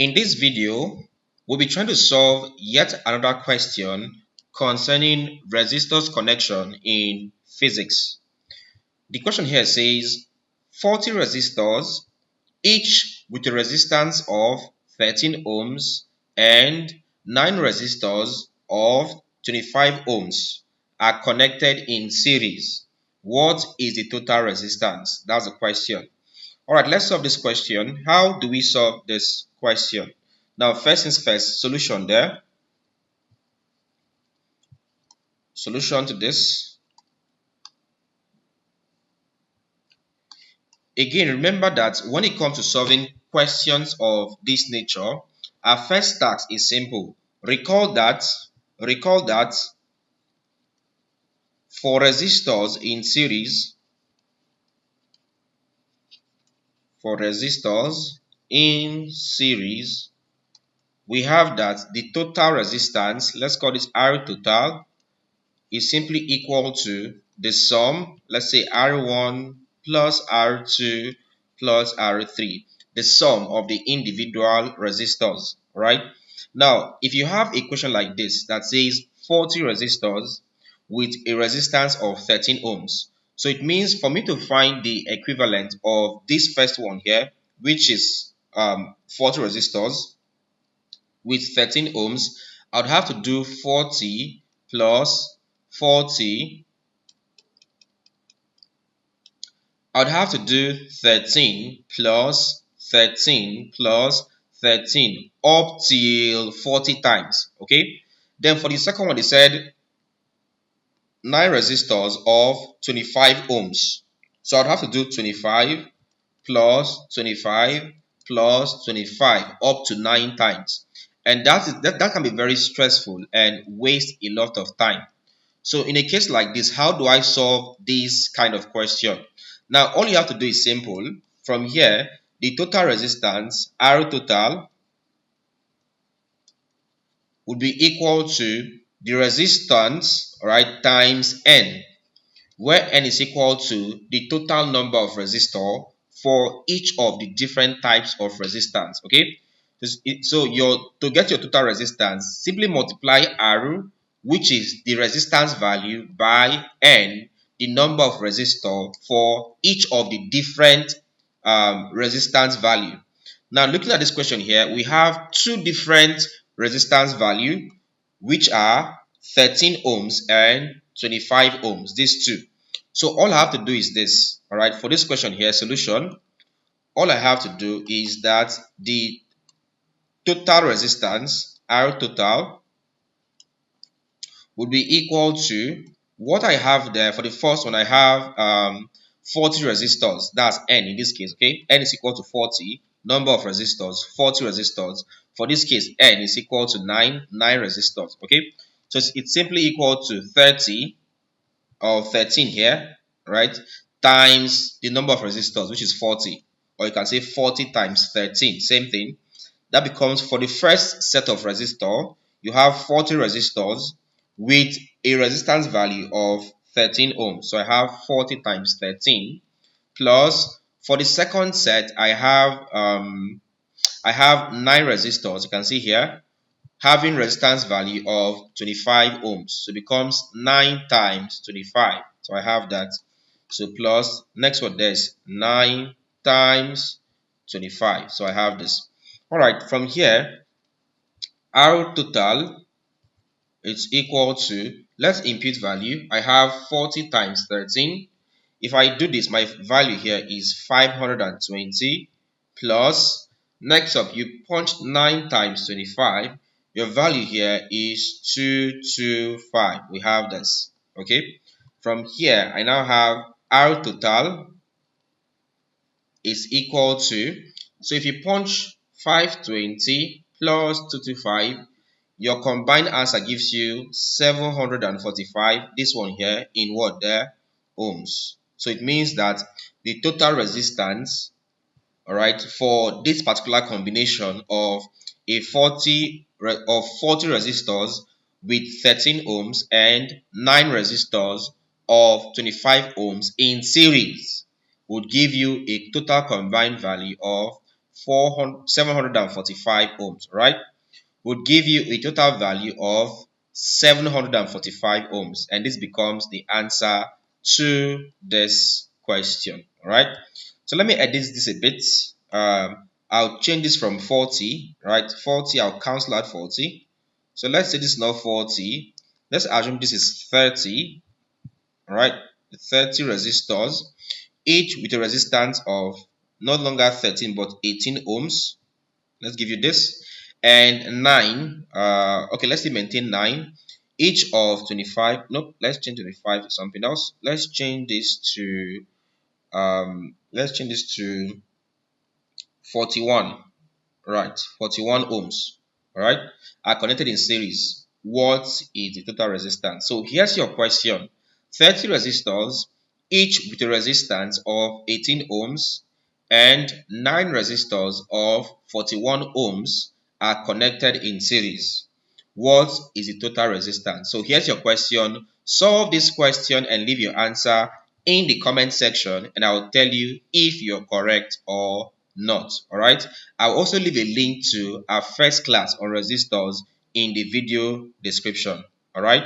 In this video, we'll be trying to solve yet another question concerning resistors connection in physics. The question here says 40 resistors, each with a resistance of 13 ohms and 9 resistors of 25 ohms are connected in series. What is the total resistance? That's the question. All right, let's solve this question. How do we solve this question? Now, first things first, solution there. Solution to this. Again, remember that when it comes to solving questions of this nature, our first task is simple. Recall that for resistors in series, we have that the total resistance, let's call this R total, is simply equal to the sum, let's say R1 plus R2 plus R3, the sum of the individual resistors, right? Now, if you have a question like this that says 40 resistors with a resistance of 13 ohms, so it means for me to find the equivalent of this first one here, which is 40 resistors with 13 ohms, I would have to do 40 plus 40. I would have to do 13 plus 13 plus 13 up till 40 times. Okay. Then for the second one, they said 9 resistors of 25 ohms. So I'd have to do 25 plus 25 plus 25 up to 9 times. And that can be very stressful and waste a lot of time. So in a case like this, how do I solve this kind of question? Now, all you have to do is simple. From here, the total resistance, R total, would be equal to the resistance, right, times N, where N is equal to the total number of resistors for each of the different types of resistance. Okay, so to get your total resistance, simply multiply R, which is the resistance value, by N, the number of resistors for each of the different resistance value. Now, looking at this question here, we have two different resistance value, which are 13 ohms and 25 ohms, these two. So all I have to do is this. All right, for this question here, solution, all I have to do is that the total resistance, R total, would be equal to what I have there. For the first one, I have 40 resistors. That's N in this case. Okay, N is equal to 40. Number of resistors, 40 resistors. For this case, N is equal to 9 resistors. Okay, so it's simply equal to 30 or 13 here, right, times the number of resistors, which is 40. Or you can say 40 times 13, same thing. That becomes, for the first set of resistor, you have 40 resistors with a resistance value of 13 ohms. So I have 40 times 13 plus, for the second set, I have 9 resistors. You can see here, having resistance value of 25 ohms. So it becomes 9 times 25. So I have that. So plus, next one, there's 9 times 25. So I have this. All right, from here, R total is equal to, let's input value. I have 40 times 13. If I do this, my value here is 520 plus, next up, you punch 9 times 25. Your value here is 225. We have this. Okay. From here, I now have R total is equal to, so if you punch 520 plus 225, your combined answer gives you 745. This one here in what there? Ohms. So it means that the total resistance, all right, for this particular combination of 40 resistors with 13 ohms and 9 resistors of 25 ohms in series would give you a total combined value of 745 ohms, right? Would give you a total value of 745 ohms, and this becomes the answer to this question. All right, so let me edit this a bit. I'll change this from 40, right? 40, I'll cancel out 40. So let's say this is not 40. Let's assume this is 30, all right? 30 resistors, each with a resistance of no longer 13 but 18 ohms. Let's give you this. And 9, okay, let's still maintain 9, each of 25. Nope, let's change 25 to something else. Let's change this to 41, right? 41 ohms, all right, are connected in series. What is the total resistance? So here's your question. 30 resistors, each with a resistance of 18 ohms, and 9 resistors of 41 ohms are connected in series. What is the total resistance? So here's your question. Solve this question and leave your answer in the comment section, and I will tell you if you're correct or not. All right, I'll also leave a link to our first class on resistors in the video description. All right.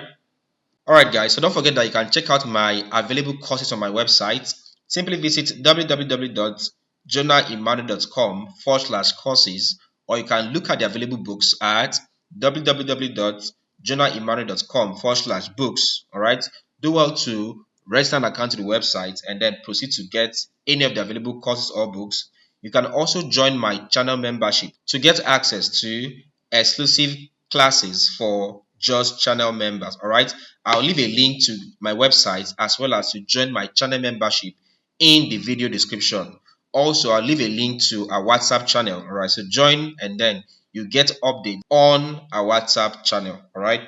Alright guys, so don't forget that you can check out my available courses on my website. Simply visit www.jonahemmanuel.com/courses, or you can look at the available books at www.jonahemmanuel.com/books. Alright, do well to register an account to the website and then proceed to get any of the available courses or books. You can also join my channel membership to get access to exclusive classes for just channel members. All right, I'll leave a link to my website as well as to join my channel membership in the video description. Also, I'll leave a link to our WhatsApp channel. All right, so join and then you get updates on our WhatsApp channel. All right.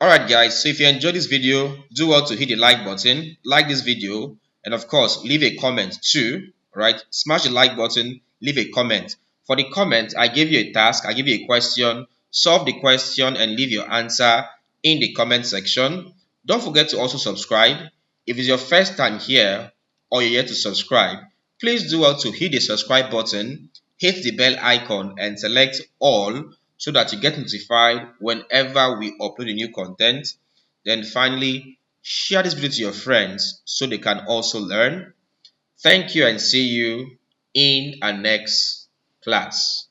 Alright guys, so if you enjoyed this video, do well to hit the like button, like this video, and of course leave a comment too. Right, smash the like button, leave a comment. For the comment, I gave you a task, I give you a question, solve the question and leave your answer in the comment section. Don't forget to also subscribe. If it's your first time here or you're yet to subscribe, please do well to hit the subscribe button, hit the bell icon and select all so that you get notified whenever we upload a new content. Then finally, share this video to your friends so they can also learn. Thank you and see you in our next class.